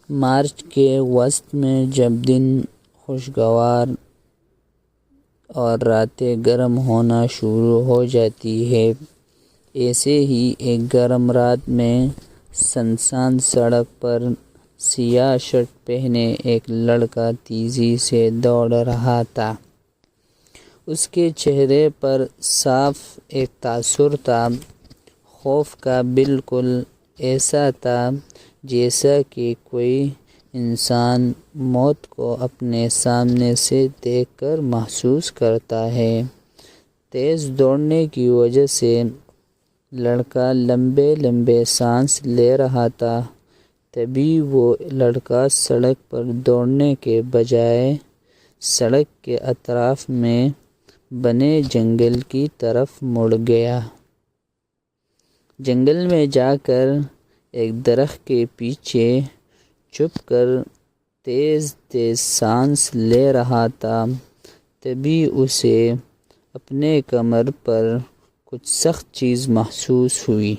مارچ کے وسط میں جب دن خوشگوار اور راتیں گرم ہونا شروع ہو جاتی ہے، ایسے ہی ایک گرم رات میں سنسان سڑک پر سیاہ شرٹ پہنے ایک لڑکا تیزی سے دوڑ رہا تھا۔ اس کے چہرے پر صاف ایک تاثر تھا، خوف کا، بالکل ایسا تھا جیسا کہ کوئی انسان موت کو اپنے سامنے سے دیکھ کر محسوس کرتا ہے۔ تیز دوڑنے کی وجہ سے لڑکا لمبے لمبے سانس لے رہا تھا۔ تبھی وہ لڑکا سڑک پر دوڑنے کے بجائے سڑک کے اطراف میں بنے جنگل کی طرف مڑ گیا۔ جنگل میں جا کر ایک درخت کے پیچھے چھپ کر تیز تیز سانس لے رہا تھا۔ تبھی اسے اپنے کمر پر کچھ سخت چیز محسوس ہوئی۔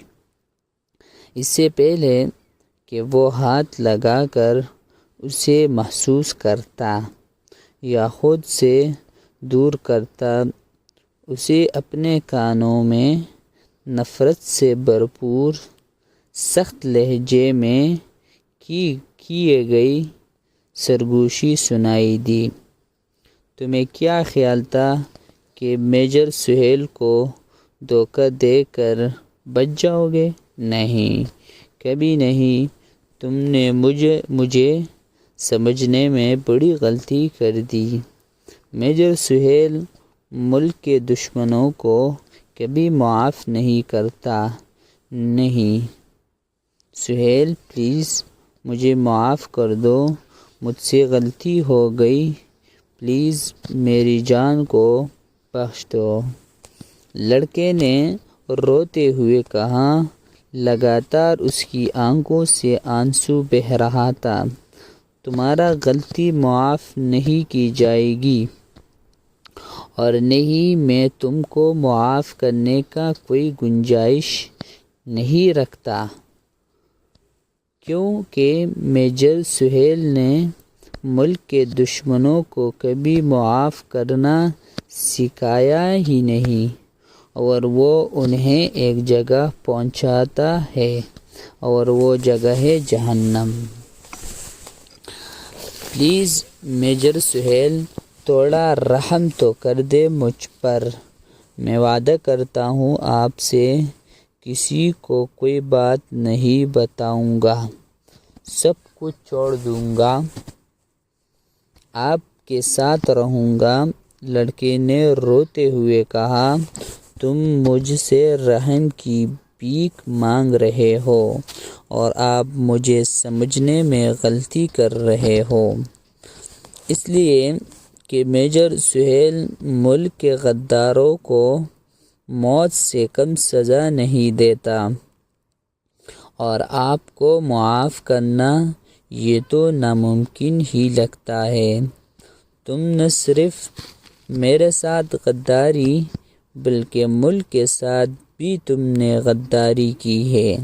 اس سے پہلے کہ وہ ہاتھ لگا کر اسے محسوس کرتا یا خود سے دور کرتا، اسے اپنے کانوں میں نفرت سے بھرپور سخت لہجے میں کیے گئی سرگوشی سنائی دی۔ تمہیں کیا خیال تھا کہ میجر سہیل کو دھوکہ دے کر بچ جاؤ گے؟ نہیں، کبھی نہیں۔ تم نے مجھے سمجھنے میں بڑی غلطی کر دی۔ میجر سہیل ملک کے دشمنوں کو کبھی معاف نہیں کرتا۔ نہیں سہیل، پلیز مجھے معاف کر دو، مجھ سے غلطی ہو گئی، پلیز میری جان کو بخش دو۔ لڑکے نے روتے ہوئے کہا، لگاتار اس کی آنکھوں سے آنسو بہہ رہا تھا۔ تمہاری غلطی معاف نہیں کی جائے گی، اور نہیں، میں تم کو معاف کرنے کا کوئی گنجائش نہیں رکھتا، کیونکہ میجر سہیل نے ملک کے دشمنوں کو کبھی معاف کرنا سکھایا ہی نہیں، اور وہ انہیں ایک جگہ پہنچاتا ہے، اور وہ جگہ ہے جہنم۔ پلیز میجر سہیل، تھوڑا رحم تو کر دے مجھ پر۔ میں وعدہ کرتا ہوں آپ سے کسی کو کوئی بات نہیں بتاؤں گا، سب کچھ چھوڑ دوں گا، آپ کے ساتھ رہوں گا۔ لڑکے نے روتے ہوئے کہا، تم مجھ سے رحم کی بھیک مانگ رہے ہو، اور آپ مجھے سمجھنے میں غلطی کر رہے ہو، اس لیے کہ میجر سہیل ملک کے غداروں کو موت سے کم سزا نہیں دیتا، اور آپ کو معاف کرنا یہ تو ناممکن ہی لگتا ہے۔ تم نہ صرف میرے ساتھ غداری بلکہ ملک کے ساتھ بھی تم نے غداری کی ہے،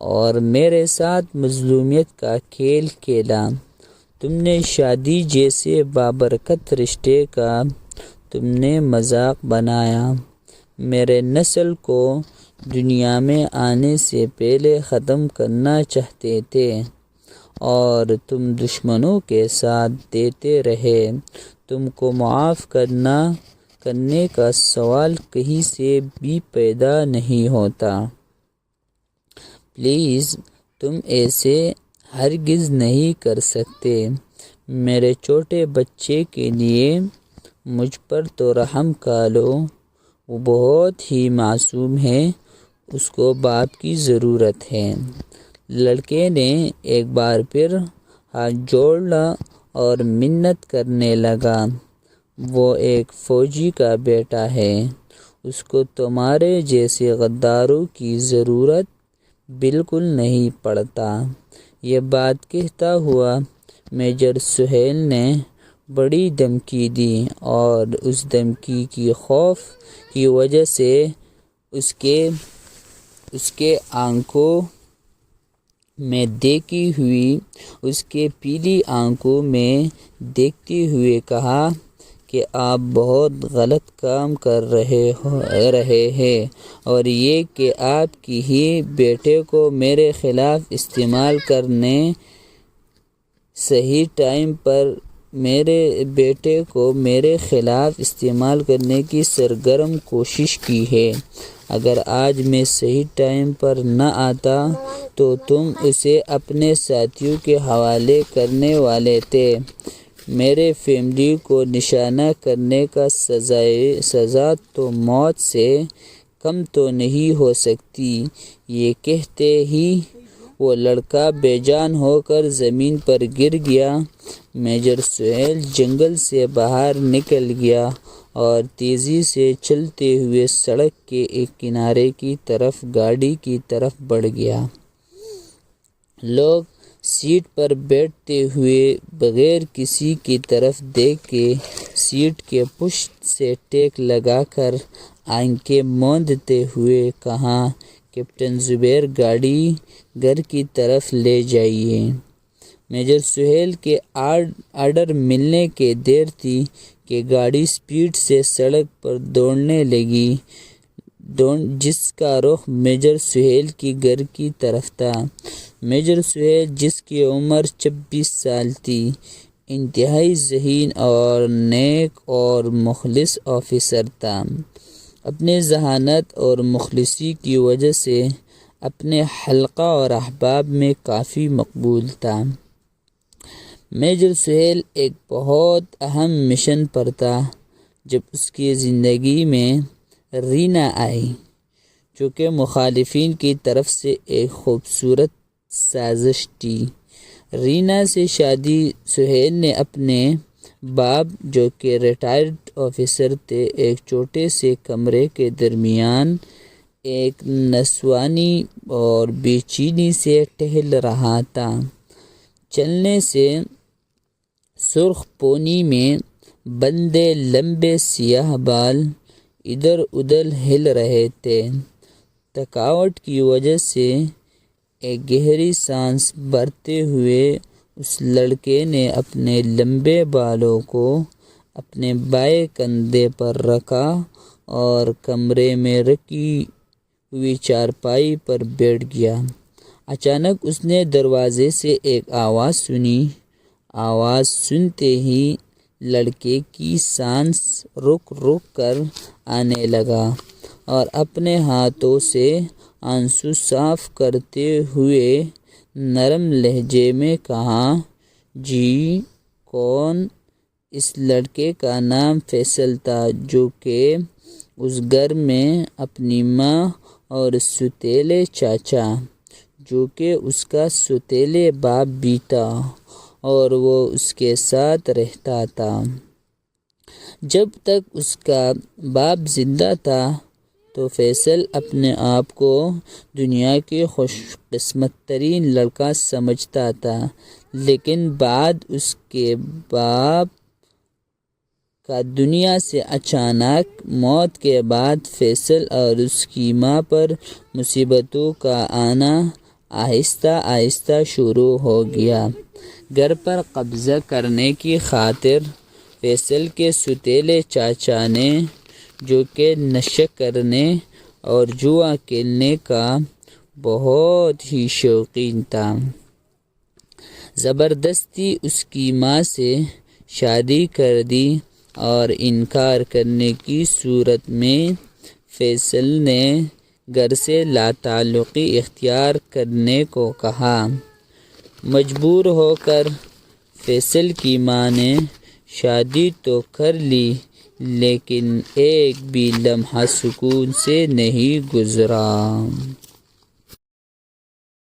اور میرے ساتھ مظلومیت کا کھیل کھیلا۔ تم نے شادی جیسے بابرکت رشتے کا تم نے مذاق بنایا، میرے نسل کو دنیا میں آنے سے پہلے ختم کرنا چاہتے تھے، اور تم دشمنوں کے ساتھ دیتے رہے۔ تم کو معاف کرنے کا سوال کہیں سے بھی پیدا نہیں ہوتا۔ پلیز تم ایسے ہرگز نہیں کر سکتے۔ میرے چھوٹے بچے کے لیے مجھ پر تو رحم کھالو، وہ بہت ہی معصوم ہے، اس کو باپ کی ضرورت ہے۔ لڑکے نے ایک بار پھر ہاتھ جوڑا اور منت کرنے لگا، وہ ایک فوجی کا بیٹا ہے، اس کو تمہارے جیسے غداروں کی ضرورت بالکل نہیں پڑتا۔ یہ بات کہتا ہوا میجر سہیل نے بڑی دھمکی دی، اور اس دھمکی کی خوف کی وجہ سے اس کے آنکھوں میں دیکھی ہوئی اس کے پیلی آنکھوں میں دیکھتے ہوئے کہا کہ آپ بہت غلط کام کر رہے ہیں، اور یہ کہ آپ کی ہی بیٹے کو میرے خلاف استعمال کرنے صحیح ٹائم پر میرے بیٹے کو میرے خلاف استعمال کرنے کی سرگرم کوشش کی ہے۔ اگر آج میں صحیح ٹائم پر نہ آتا تو تم اسے اپنے ساتھیوں کے حوالے کرنے والے تھے۔ میرے فیملی کو نشانہ کرنے کا سزا تو موت سے کم تو نہیں ہو سکتی۔ یہ کہتے ہی وہ لڑکا بے جان ہو کر زمین پر گر گیا۔ میجر سہیل جنگل سے باہر نکل گیا اور تیزی سے چلتے ہوئے سڑک کے ایک کنارے کی طرف گاڑی کی طرف بڑھ گیا۔ لوگ سیٹ پر بیٹھتے ہوئے بغیر کسی کی طرف دیکھے سیٹ کے پشت سے ٹیک لگا کر آنکھیں موندتے ہوئے کہا، کیپٹن زبیر گاڑی گھر کی طرف لے جائیے۔ میجر سہیل کے آرڈر ملنے کے دیر تھی کہ گاڑی سپیڈ سے سڑک پر دوڑنے لگی، جس کا رخ میجر سہیل کی گھر کی طرف تھا۔ میجر سہیل، جس کی عمر 26 سال تھی، انتہائی ذہین اور نیک اور مخلص آفیسر تھا۔ اپنے ذہانت اور مخلصی کی وجہ سے اپنے حلقہ اور احباب میں کافی مقبول تھا۔ میجر سہیل ایک بہت اہم مشن پر تھا جب اس کی زندگی میں رینا آئی، جو کہ مخالفین کی طرف سے ایک خوبصورت سازش تھی۔ رینا سے شادی سہیل نے اپنے باپ، جو کہ ریٹائرڈ آفیسر تھے، ایک چھوٹے سے کمرے کے درمیان ایک نسوانی اور بے چینی سے ٹہل رہا تھا۔ چلنے سے سرخ پونی میں بندھے لمبے سیاہ بال ادھر ادھر ہل رہے تھے۔ تھکاوٹ کی وجہ سے ایک گہری سانس بھرتے ہوئے اس لڑکے نے اپنے لمبے بالوں کو اپنے بائیں کندھے پر رکھا اور کمرے میں رکھی ہوئی چارپائی پر بیٹھ گیا۔ اچانک اس نے دروازے سے ایک آواز سنی۔ آواز سنتے ہی لڑکے کی سانس رک رک کر آنے لگا اور اپنے ہاتھوں سے آنسو صاف کرتے ہوئے نرم لہجے میں کہا، جی کون؟ اس لڑکے کا نام فیصل تھا، جو کہ اس گھر میں اپنی ماں اور سوتیلے چاچا، جو کہ اس کا سوتیلے باپ بھی تھا، اور وہ اس کے ساتھ رہتا تھا۔ جب تک اس کا باپ زندہ تھا تو فیصل اپنے آپ کو دنیا کے خوش قسمت ترین لڑکا سمجھتا تھا، لیکن بعد اس کے باپ کا دنیا سے اچانک موت کے بعد فیصل اور اس کی ماں پر مصیبتوں کا آنا آہستہ آہستہ شروع ہو گیا۔ گھر پر قبضہ کرنے کی خاطر فیصل کے سوتیلے چاچا نے، جو کہ نشہ کرنے اور جوا کھیلنے کا بہت ہی شوقین تھا، زبردستی اس کی ماں سے شادی کر دی اور انکار کرنے کی صورت میں فیصل نے گھر سے لا تعلقی اختیار کرنے کو کہا۔ مجبور ہو کر فیصل کی ماں نے شادی تو کر لی، لیکن ایک بھی لمحہ سکون سے نہیں گزرا۔